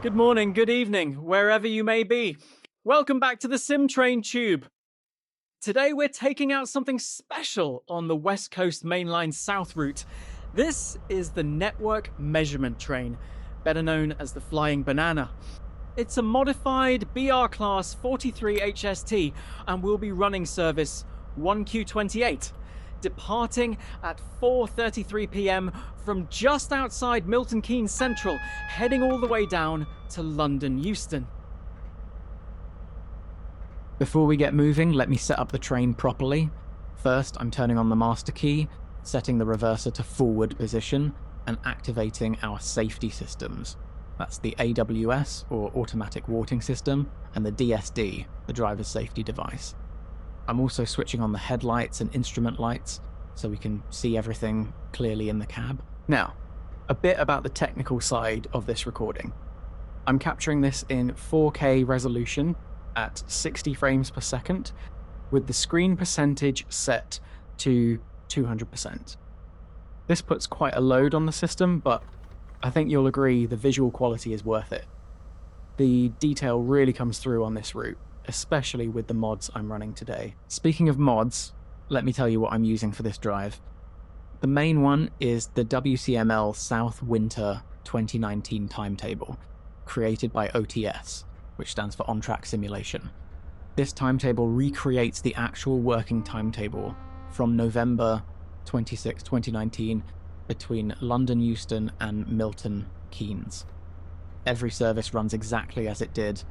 Good morning, good evening, wherever you may be. Welcome back to the Sim Train Tube. Today we're taking out something special on the West Coast Mainline South route. This is the Network Measurement Train, better known as the Flying Banana. It's a modified BR Class 43 HST and will be running service 1Q28, departing at 4:33 p.m. from just outside Milton Keynes Central, heading all the way down to London Euston. Before we get moving, let me set up the train properly. First, I'm turning on the master key, setting the reverser to forward position, and activating our safety systems. That's the AWS, or Automatic Warning System, and the DSD, the driver's safety device. I'm also switching on the headlights and instrument lights so we can see everything clearly in the cab. Now, a bit about the technical side of this recording. I'm capturing this in 4K resolution at 60 frames per second with the screen percentage set to 200%. This puts quite a load on the system, but I think you'll agree the visual quality is worth it. The detail really comes through on this route, especially with the mods I'm running today. Speaking of mods, let me tell you what I'm using for this drive. The main one is the WCML South Winter 2019 Timetable, created by OTS, which stands for On-Track Simulation. This timetable recreates the actual working timetable from November 26, 2019 between London Euston and Milton Keynes. Every service runs exactly as it did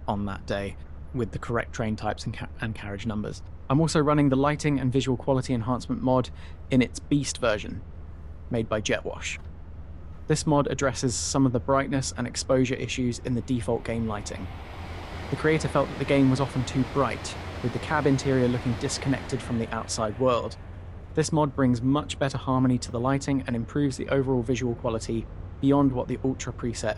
on that day, with the correct train types and carriage numbers. I'm also running the lighting and visual quality enhancement mod in its Beast version, made by Jetwash. This mod addresses some of the brightness and exposure issues in the default game lighting. The creator felt that the game was often too bright, with the cab interior looking disconnected from the outside world. This mod brings much better harmony to the lighting and improves the overall visual quality beyond what the Ultra preset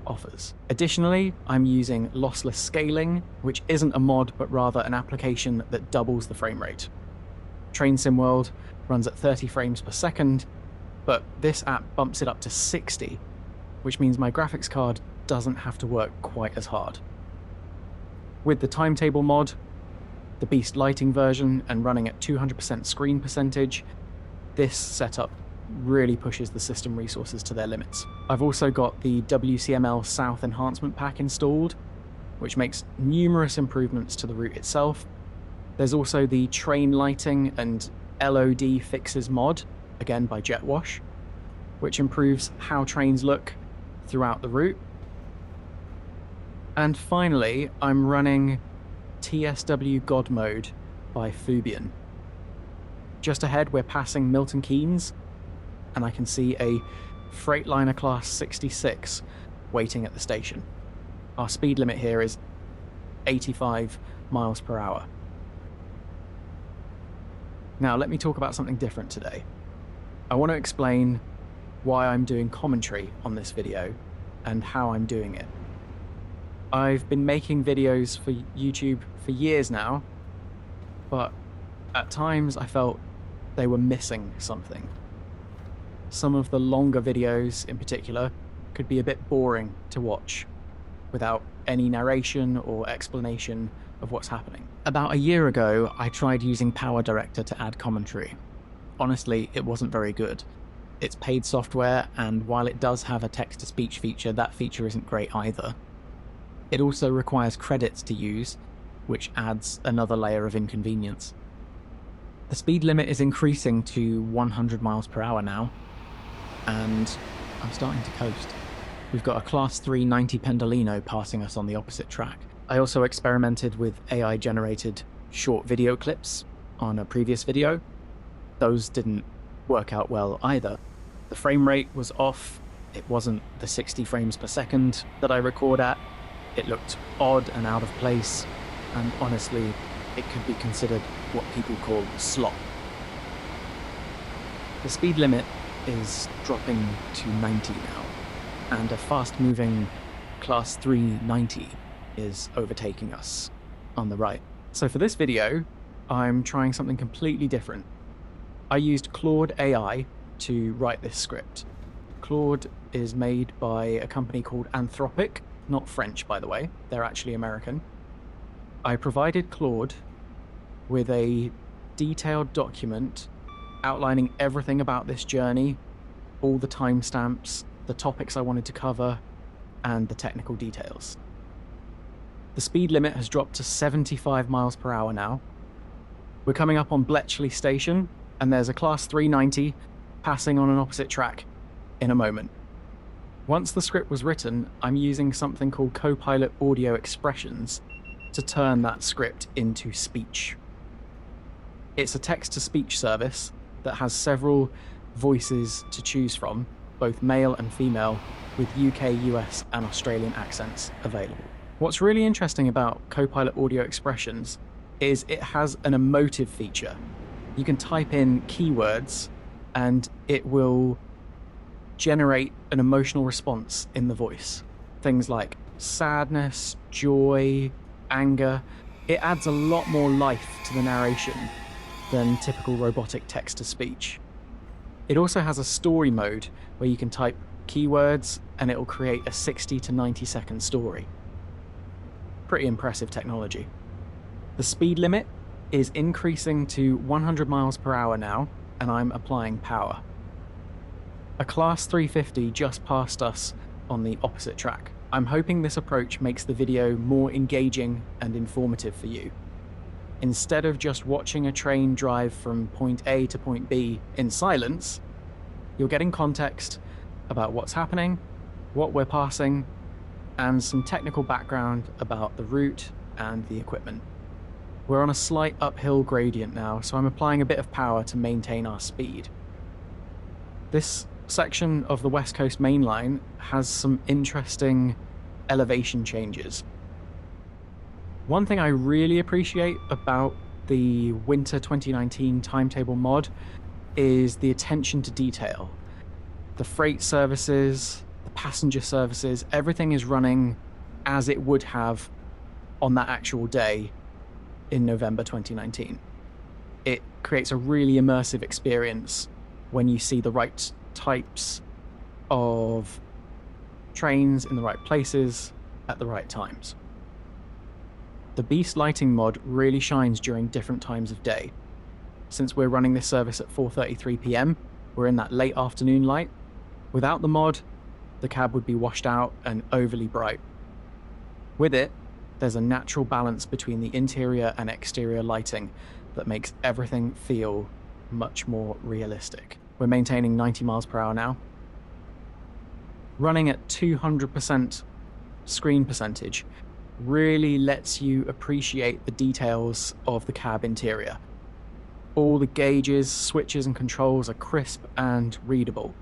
offers. Additionally, I'm using Lossless Scaling, which isn't a mod but rather an application that doubles the frame rate. Train Sim World runs at 30 frames per second, but this app bumps it up to 60, which means my graphics card doesn't have to work quite as hard. With the Timetable mod, the Beast lighting version, and running at 200% screen percentage, this setup really pushes the system resources to their limits. I've also got the WCML South Enhancement pack installed, which makes numerous improvements to the route itself. There's also the train lighting and LOD fixes mod, again by Jetwash, which improves how trains look throughout the route. And finally, I'm running TSW God mode by Foobian. Just ahead, we're passing Milton Keynes, and I can see a Freightliner Class 66 waiting at the station. Our speed limit here is 85 miles per hour. Now, let me talk about something different today. I want to explain why I'm doing commentary on this video and how I'm doing it. I've been making videos for YouTube for years now, but at times I felt they were missing something. Some of the longer videos, in particular, could be a bit boring to watch without any narration or explanation of what's happening. About a year ago, I tried using Power Director to add commentary. Honestly, it wasn't very good. It's paid software, and while it does have a text-to-speech feature, that feature isn't great either. It also requires credits to use, which adds another layer of inconvenience. The speed limit is increasing to 100 miles per hour now, and I'm starting to coast. We've got a Class 3 90 Pendolino passing us on the opposite track. I also experimented with AI-generated short video clips on a previous video. Those didn't work out well either. The frame rate was off. It wasn't the 60 frames per second that I record at. It looked odd and out of place, and honestly, it could be considered what people call slop. The speed limit is dropping to 90 now, and a fast-moving Class 3 90 is overtaking us on the right. So for this video, I'm trying something completely different. I used Claude AI to write this script. Claude is made by a company called Anthropic, not French, by the way, they're actually American. I provided Claude with a detailed document outlining everything about this journey, all the timestamps, the topics I wanted to cover, and the technical details. The speed limit has dropped to 75 miles per hour now. We're coming up on Bletchley Station, and there's a Class 390 passing on an opposite track in a moment. Once the script was written, I'm using something called Copilot Audio Expressions to turn that script into speech. It's a text-to-speech service that has several voices to choose from, both male and female, with UK, US, and Australian accents available. What's really interesting about Copilot Audio Expressions is it has an emotive feature. You can type in keywords and it will generate an emotional response in the voice. Things like sadness, joy, anger. It adds a lot more life to the narration than typical robotic text-to-speech. It also has a story mode where you can type keywords and it will create a 60 to 90 second story. Pretty impressive technology. The speed limit is increasing to 100 miles per hour now, and I'm applying power. A Class 350 just passed us on the opposite track. I'm hoping this approach makes the video more engaging and informative for you. Instead of just watching a train drive from point A to point B in silence, you're getting context about what's happening, what we're passing, and some technical background about the route and the equipment. We're on a slight uphill gradient now, so I'm applying a bit of power to maintain our speed. This section of the West Coast Main Line has some interesting elevation changes. One thing I really appreciate about the Winter 2019 Timetable mod is the attention to detail. The freight services, the passenger services, everything is running as it would have on that actual day in November 2019. It creates a really immersive experience when you see the right types of trains in the right places at the right times. The Beast lighting mod really shines during different times of day. Since we're running this service at 4:33 PM, we're in that late afternoon light. Without the mod, the cab would be washed out and overly bright. With it, there's a natural balance between the interior and exterior lighting that makes everything feel much more realistic. We're maintaining 90 miles per hour now. Running at 200% screen percentage really lets you appreciate the details of the cab interior. All the gauges, switches, and controls are crisp and readable.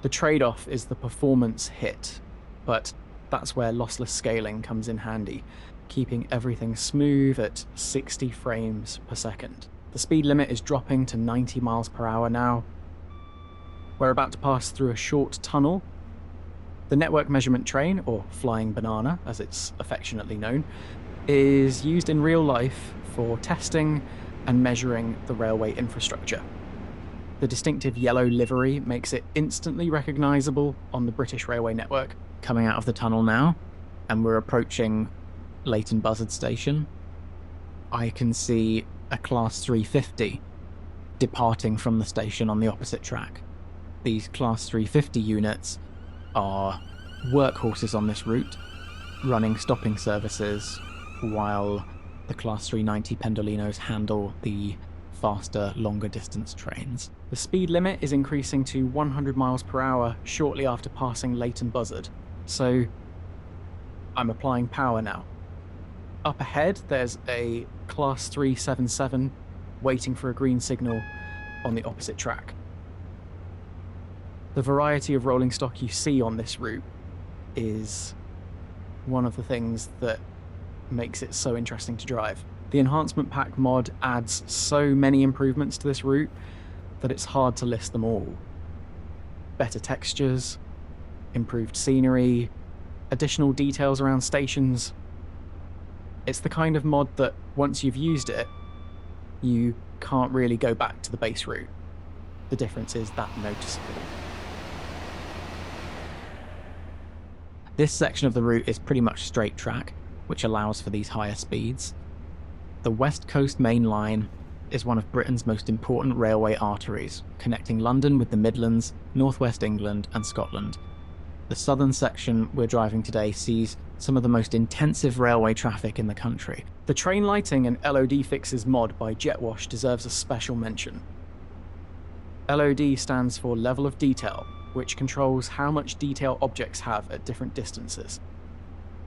The trade-off is the performance hit, but that's where lossless scaling comes in handy, keeping everything smooth at 60 frames per second. The speed limit is dropping to 90 miles per hour now. We're about to pass through a short tunnel. The network measurement train, or flying banana as it's affectionately known, is used in real life for testing and measuring the railway infrastructure. The distinctive yellow livery makes it instantly recognisable on the British railway network. Coming out of the tunnel now, and we're approaching Leighton Buzzard Station. I can see a Class 350 departing from the station on the opposite track. These Class 350 units are workhorses on this route, running stopping services while the Class 390 Pendolinos handle the faster, longer distance trains. The speed limit is increasing to 100 miles per hour shortly after passing Leighton Buzzard, so I'm applying power now. Up ahead, there's a Class 377 waiting for a green signal on the opposite track. The variety of rolling stock you see on this route is one of the things that makes it so interesting to drive. The Enhancement Pack mod adds so many improvements to this route that it's hard to list them all. Better textures, improved scenery, additional details around stations. It's the kind of mod that once you've used it, you can't really go back to the base route. The difference is that noticeable. This section of the route is pretty much straight track, which allows for these higher speeds. The West Coast Main Line is one of Britain's most important railway arteries, connecting London with the Midlands, northwest England and Scotland. The southern section we're driving today sees some of the most intensive railway traffic in the country. The train lighting and LOD fixes mod by Jetwash deserves a special mention. LOD stands for level of detail, which controls how much detail objects have at different distances.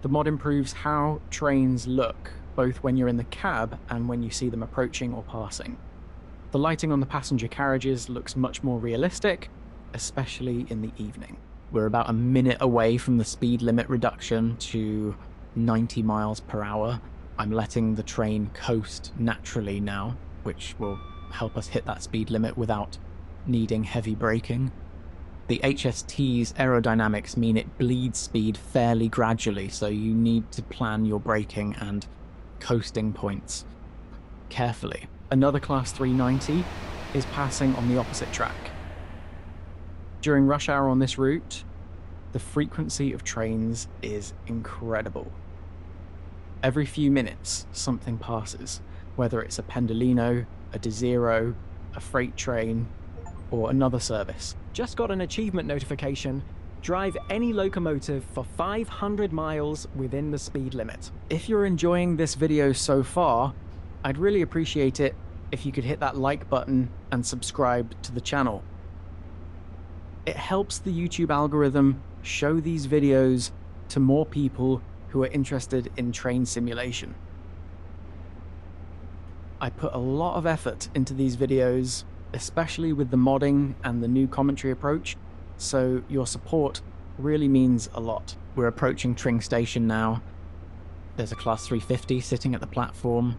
The mod improves how trains look, both when you're in the cab and when you see them approaching or passing. The lighting on the passenger carriages looks much more realistic, especially in the evening. We're about a minute away from the speed limit reduction to 90 miles per hour. I'm letting the train coast naturally now, which will help us hit that speed limit without needing heavy braking. The HST's aerodynamics mean it bleeds speed fairly gradually, so you need to plan your braking and coasting points carefully. Another Class 390 is passing on the opposite track. During rush hour on this route, the frequency of trains is incredible. Every few minutes, something passes, whether it's a Pendolino, a Desiro, a freight train, or another service. Just got an achievement notification. Drive any locomotive for 500 miles within the speed limit. If you're enjoying this video so far, I'd really appreciate it if you could hit that like button and subscribe to the channel. It helps the YouTube algorithm show these videos to more people who are interested in train simulation. I put a lot of effort into these videos, especially with the modding and the new commentary approach, so your support really means a lot. We're approaching Tring Station now. There's a Class 350 sitting at the platform.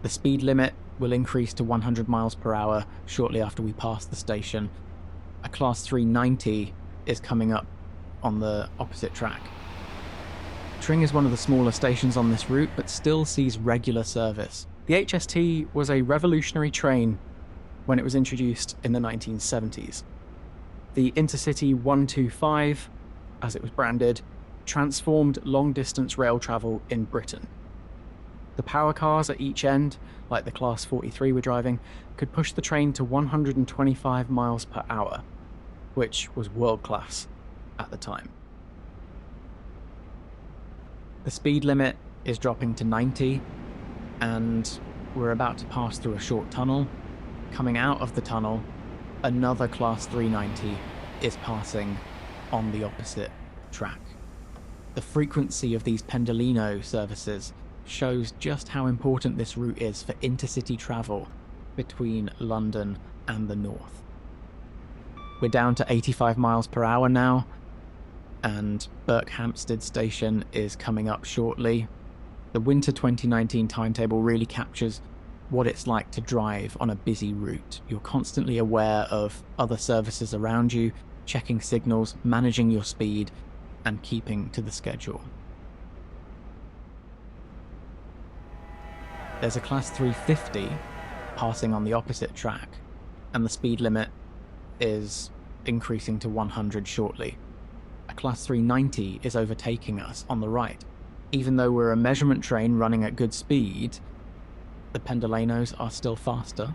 The speed limit will increase to 100 miles per hour shortly after we pass the station. A Class 390 is coming up on the opposite track. Tring is one of the smaller stations on this route, but still sees regular service. The HST was a revolutionary train when it was introduced in the 1970s. The Intercity 125, as it was branded, transformed long-distance rail travel in Britain. The power cars at each end, like the Class 43 we're driving, could push the train to 125 miles per hour, which was world-class at the time. The speed limit is dropping to 90, and we're about to pass through a short tunnel. Coming out of the tunnel, another Class 390 is passing on the opposite track. The frequency of these Pendolino services shows just how important this route is for intercity travel between London and the north. We're down to 85 miles per hour now, and Berkhamsted Station is coming up shortly. The winter 2019 timetable really captures what it's like to drive on a busy route. You're constantly aware of other services around you, checking signals, managing your speed, and keeping to the schedule. There's a Class 350 passing on the opposite track, and the speed limit is increasing to 100 shortly. A Class 390 is overtaking us on the right. Even though we're a measurement train running at good speed, the Pendolinos are still faster.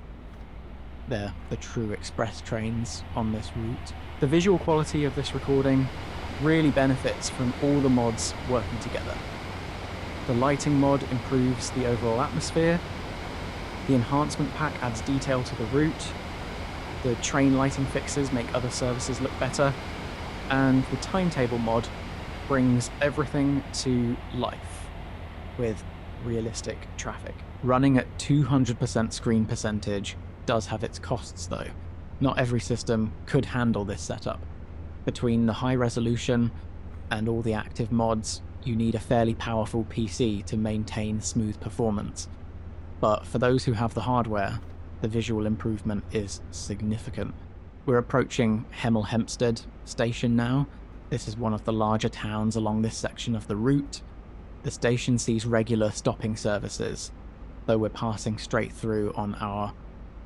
They're the true express trains on this route. The visual quality of this recording really benefits from all the mods working together. The lighting mod improves the overall atmosphere. The enhancement pack adds detail to the route. The train lighting fixes make other services look better. And the timetable mod brings everything to life with realistic traffic. Running at 200% screen percentage does have its costs though. Not every system could handle this setup. Between the high resolution and all the active mods, you need a fairly powerful PC to maintain smooth performance. But for those who have the hardware, the visual improvement is significant. We're approaching Hemel Hempstead Station now. This is one of the larger towns along this section of the route. The station sees regular stopping services, though we're passing straight through on our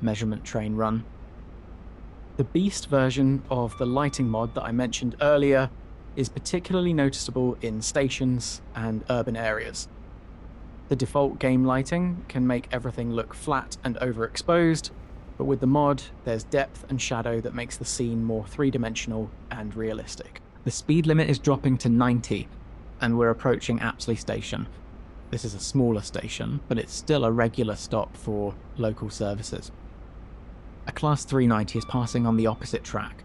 measurement train run. The Beast version of the lighting mod that I mentioned earlier is particularly noticeable in stations and urban areas. The default game lighting can make everything look flat and overexposed, but with the mod, there's depth and shadow that makes the scene more three-dimensional and realistic. The speed limit is dropping to 90, and we're approaching Apsley Station. This is a smaller station, but it's still a regular stop for local services. A Class 390 is passing on the opposite track.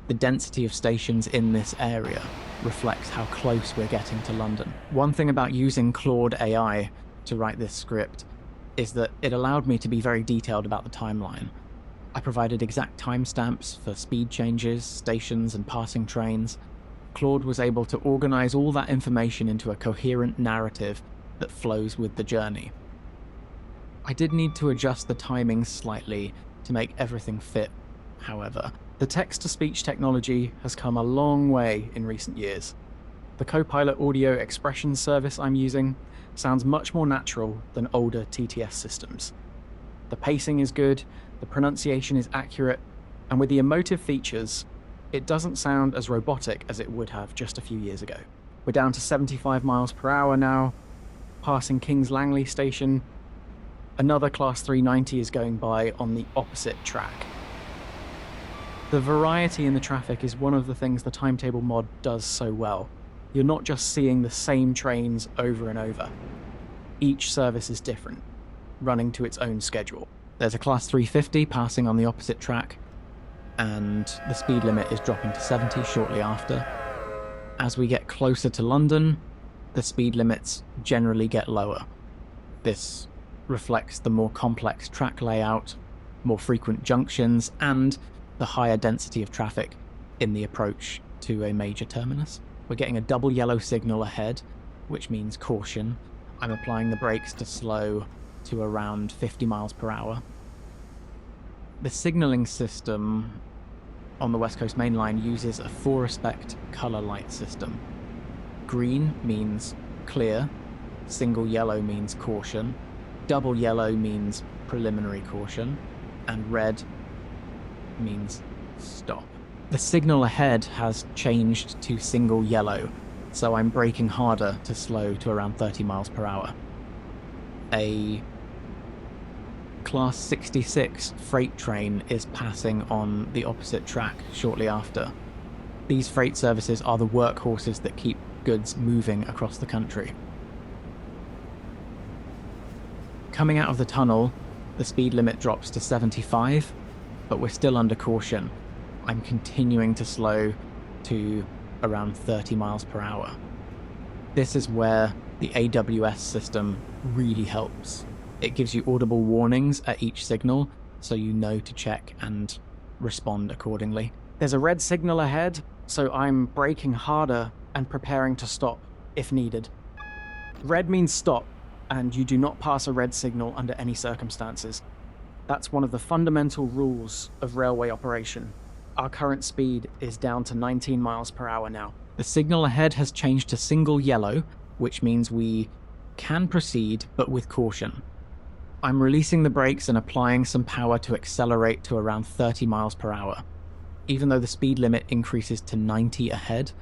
The density of stations in this area reflects how close we're getting to London. One thing about using Claude AI to write this script is that it allowed me to be very detailed about the timeline. I provided exact timestamps for speed changes, stations, and passing trains. Claude was able to organize all that information into a coherent narrative that flows with the journey. I did need to adjust the timing slightly to make everything fit, however. The text-to-speech technology has come a long way in recent years. The Copilot Audio Expressions service I'm using sounds much more natural than older TTS systems. The pacing is good, the pronunciation is accurate, and with the emotive features, it doesn't sound as robotic as it would have just a few years ago. We're down to 75 miles per hour now, passing King's Langley station. Another Class 390 is going by on the opposite track. The variety in the traffic is one of the things the Timetable mod does so well. You're not just seeing the same trains over and over. Each service is different, running to its own schedule. There's a Class 350 passing on the opposite track, and the speed limit is dropping to 70 shortly after. As we get closer to London, the speed limits generally get lower. This reflects the more complex track layout, more frequent junctions, and the higher density of traffic in the approach to a major terminus. We're getting a double yellow signal ahead, which means caution. I'm applying the brakes to slow to around 50 miles per hour. The signalling system on the West Coast Main Line uses a 4-aspect colour light system. Green means clear, single yellow means caution, double yellow means preliminary caution, and red means stop. The signal ahead has changed to single yellow, so I'm braking harder to slow to around 30 miles per hour. A Class 66 freight train is passing on the opposite track shortly after. These freight services are the workhorses that keep goods moving across the country. Coming out of the tunnel, the speed limit drops to 75, but we're still under caution. I'm continuing to slow to around 30 miles per hour. This is where the AWS system really helps. It gives you audible warnings at each signal, so you know to check and respond accordingly. There's a red signal ahead, so I'm braking harder and preparing to stop if needed. Red means stop, and you do not pass a red signal under any circumstances. That's one of the fundamental rules of railway operation. Our current speed is down to 19 miles per hour now. The signal ahead has changed to single yellow, which means we can proceed, but with caution. I'm releasing the brakes and applying some power to accelerate to around 30 miles per hour. Even though the speed limit increases to 90 ahead,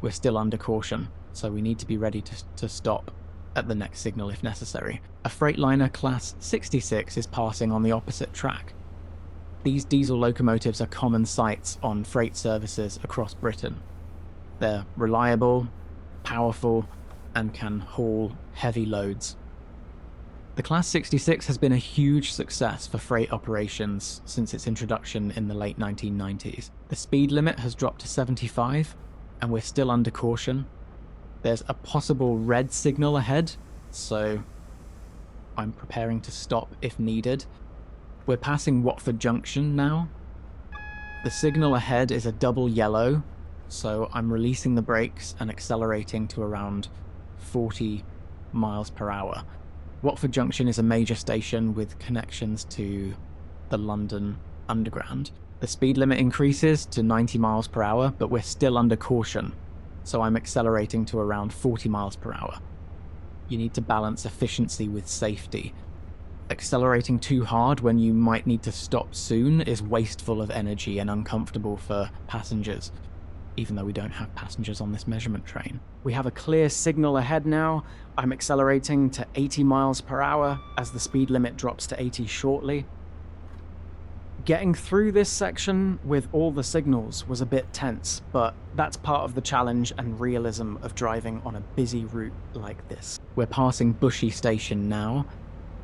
we're still under caution, so we need to be ready to stop at the next signal if necessary. A Freightliner Class 66 is passing on the opposite track. These diesel locomotives are common sights on freight services across Britain. They're reliable, powerful, and can haul heavy loads. The Class 66 has been a huge success for freight operations since its introduction in the late 1990s. The speed limit has dropped to 75, and we're still under caution. There's a possible red signal ahead, so I'm preparing to stop if needed. We're passing Watford Junction now. The signal ahead is a double yellow, so I'm releasing the brakes and accelerating to around 40 miles per hour. Watford Junction is a major station with connections to the London Underground. The speed limit increases to 90 miles per hour, but we're still under caution, so I'm accelerating to around 40 miles per hour. You need to balance efficiency with safety. Accelerating too hard when you might need to stop soon is wasteful of energy and uncomfortable for passengers. even though we don't have passengers on this measurement train. We have a clear signal ahead now. I'm accelerating to 80 miles per hour as the speed limit drops to 80 shortly. Getting through this section with all the signals was a bit tense, but that's part of the challenge and realism of driving on a busy route like this. We're passing Bushey Station now.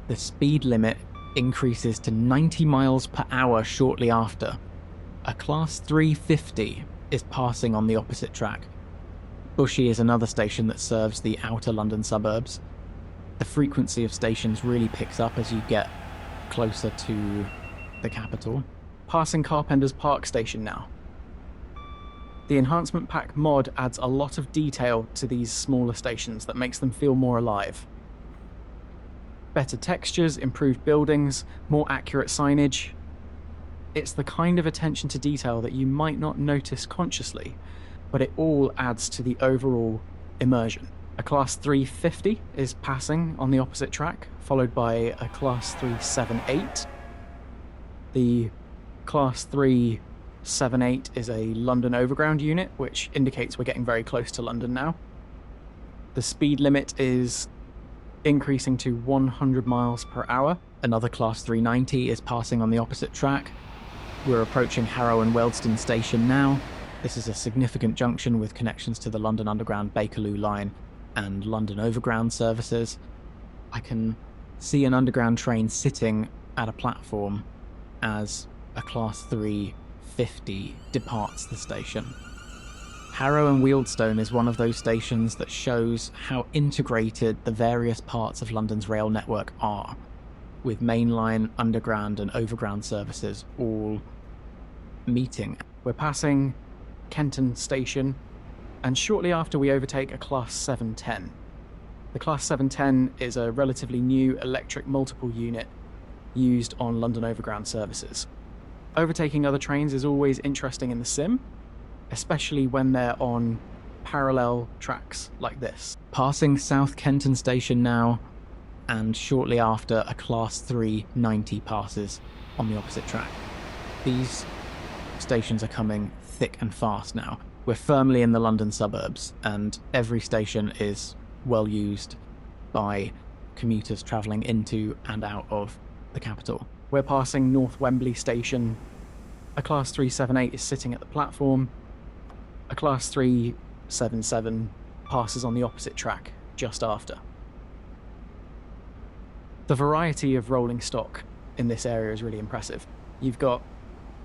The speed limit increases to 90 miles per hour shortly after. A Class 350 is passing on the opposite track. Bushey is another station that serves the outer London suburbs. The frequency of stations really picks up as you get closer to the capital. Passing Carpenter's Park Station now. The Enhancement Pack mod adds a lot of detail to these smaller stations that makes them feel more alive. Better textures, improved buildings, more accurate signage. It's the kind of attention to detail that you might not notice consciously, but it all adds to the overall immersion. A Class 350 is passing on the opposite track, followed by a Class 378. The Class 378 is a London Overground unit, which indicates we're getting very close to London now. The speed limit is increasing to 100 miles per hour. Another Class 390 is passing on the opposite track. We're approaching Harrow and Wealdstone Station now. This is a significant junction with connections to the London Underground Bakerloo line and London Overground services. I can see an Underground train sitting at a platform as a Class 350 departs the station. Harrow and Wealdstone is one of those stations that shows how integrated the various parts of London's rail network are, with mainline, underground and overground services all meeting. We're passing Kenton Station, and shortly after we overtake a Class 710. The Class 710 is a relatively new electric multiple unit used on London Overground services. Overtaking other trains is always interesting in the sim, especially when they're on parallel tracks like this. Passing South Kenton Station now, and shortly after a Class 390 passes on the opposite track. These stations are coming thick and fast now. We're firmly in the London suburbs, and every station is well used by commuters travelling into and out of the capital. We're passing North Wembley Station. A Class 378 is sitting at the platform. A Class 377 passes on the opposite track just after. The variety of rolling stock in this area is really impressive. You've got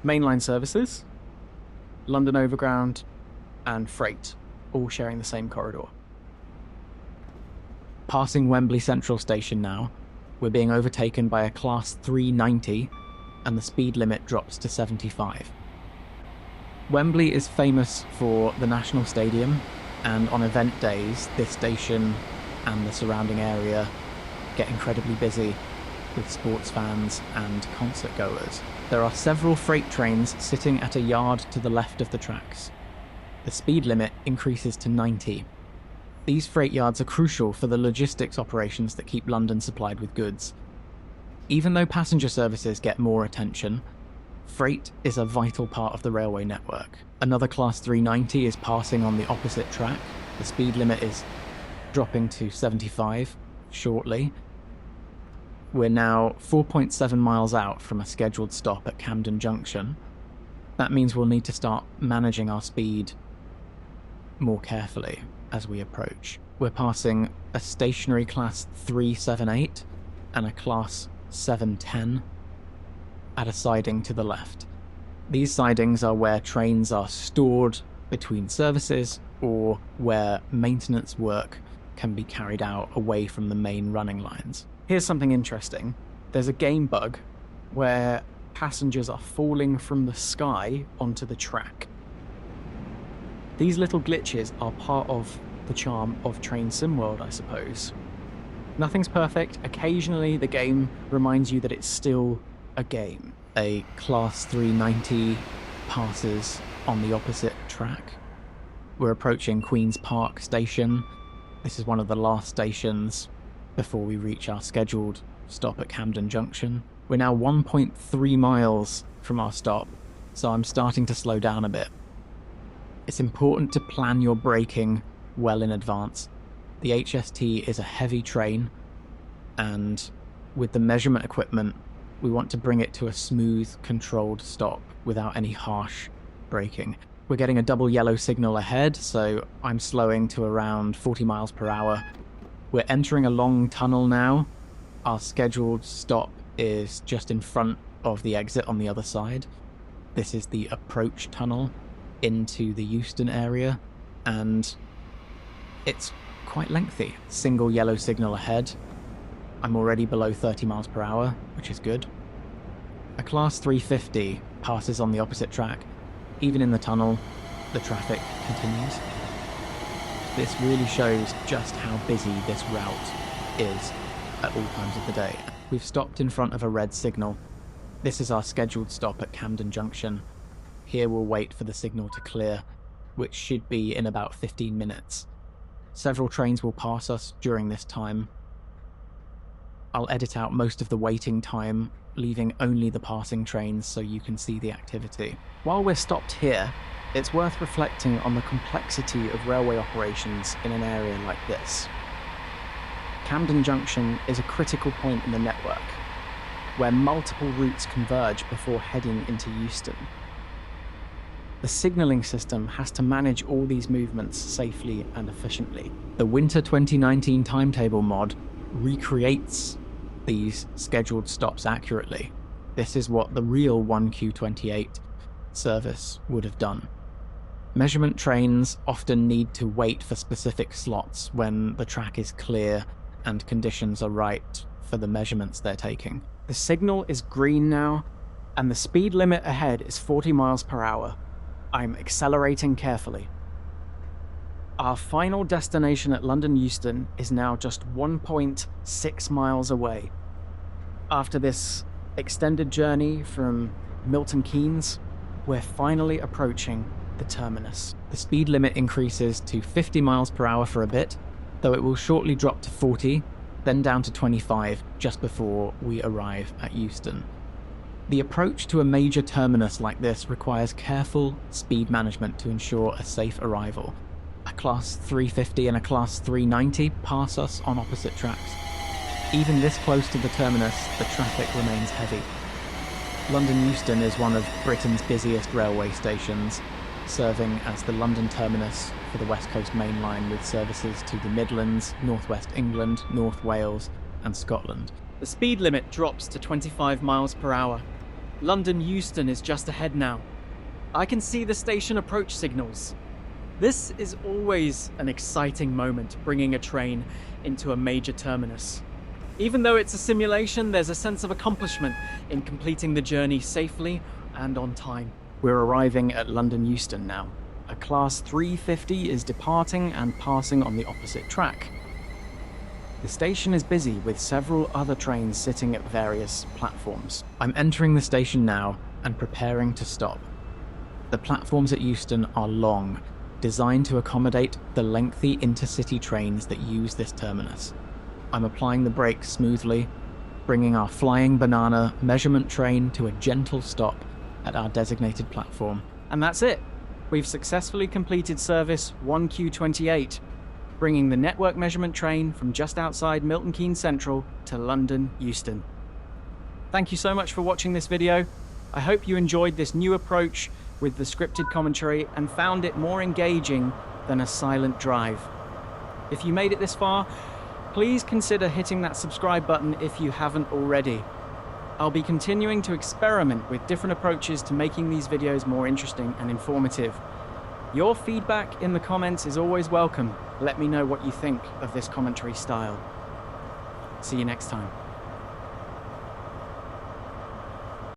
mainline services, London Overground, and freight, all sharing the same corridor. Passing Wembley Central Station now, we're being overtaken by a Class 390, and the speed limit drops to 75. Wembley is famous for the National Stadium, and on event days, this station and the surrounding area get incredibly busy with sports fans and concert goers. There are several freight trains sitting at a yard to the left of the tracks. The speed limit increases to 90. These freight yards are crucial for the logistics operations that keep London supplied with goods. Even though passenger services get more attention, freight is a vital part of the railway network. Another Class 390 is passing on the opposite track. The speed limit is dropping to 75 shortly. We're now 4.7 miles out from a scheduled stop at Camden Junction. That means we'll need to start managing our speed more carefully as we approach. We're passing a stationary Class 378 and a Class 710 at a siding to the left. These sidings are where trains are stored between services or where maintenance work can be carried out away from the main running lines. Here's something interesting. There's a game bug where passengers are falling from the sky onto the track. These little glitches are part of the charm of Train Sim World, I suppose. Nothing's perfect. Occasionally the game reminds you that it's still a game. A Class 390 passes on the opposite track. We're approaching Queen's Park Station. This is one of the last stations before we reach our scheduled stop at Camden Junction. We're now 1.3 miles from our stop, so I'm starting to slow down a bit. It's important to plan your braking well in advance. The HST is a heavy train, and with the measurement equipment, we want to bring it to a smooth, controlled stop without any harsh braking. We're getting a double yellow signal ahead, so I'm slowing to around 40 miles per hour. We're entering a long tunnel now. Our scheduled stop is just in front of the exit on the other side. This is the approach tunnel into the Euston area, and it's quite lengthy. Single yellow signal ahead. I'm already below 30 miles per hour, which is good. A Class 350 passes on the opposite track. Even in the tunnel, the traffic continues. This really shows just how busy this route is at all times of the day. We've stopped in front of a red signal. This is our scheduled stop at Camden Junction. Here we'll wait for the signal to clear, which should be in about 15 minutes. Several trains will pass us during this time. I'll edit out most of the waiting time, leaving only the passing trains so you can see the activity. While we're stopped here, it's worth reflecting on the complexity of railway operations in an area like this. Camden Junction is a critical point in the network, where multiple routes converge before heading into Euston. The signalling system has to manage all these movements safely and efficiently. The Winter 2019 Timetable mod recreates these scheduled stops accurately. This is what the real 1Q28 service would have done. Measurement trains often need to wait for specific slots when the track is clear and conditions are right for the measurements they're taking. The signal is green now, and the speed limit ahead is 40 miles per hour. I'm accelerating carefully. Our final destination at London Euston is now just 1.6 miles away. After this extended journey from Milton Keynes, we're finally approaching the terminus. The speed limit increases to 50 miles per hour for a bit, though it will shortly drop to 40, then down to 25 just before we arrive at Euston. The approach to a major terminus like this requires careful speed management to ensure a safe arrival. A Class 350 and a Class 390 pass us on opposite tracks. Even this close to the terminus, the traffic remains heavy. London Euston is one of Britain's busiest railway stations, serving as the London terminus for the West Coast Main Line with services to the Midlands, North West England, North Wales and Scotland. The speed limit drops to 25 miles per hour. London Euston is just ahead now. I can see the station approach signals. This is always an exciting moment, bringing a train into a major terminus. Even though it's a simulation, there's a sense of accomplishment in completing the journey safely and on time. We're arriving at London Euston now. A Class 350 is departing and passing on the opposite track. The station is busy with several other trains sitting at various platforms. I'm entering the station now and preparing to stop. The platforms at Euston are long, designed to accommodate the lengthy intercity trains that use this terminus. I'm applying the brakes smoothly, bringing our flying banana measurement train to a gentle stop at our designated platform. And that's it. We've successfully completed service 1Q28, bringing the network measurement train from just outside Milton Keynes Central to London Euston. Thank you so much for watching this video. I hope you enjoyed this new approach with the scripted commentary and found it more engaging than a silent drive. If you made it this far, please consider hitting that subscribe button if you haven't already. I'll be continuing to experiment with different approaches to making these videos more interesting and informative. Your feedback in the comments is always welcome. Let me know what you think of this commentary style. See you next time.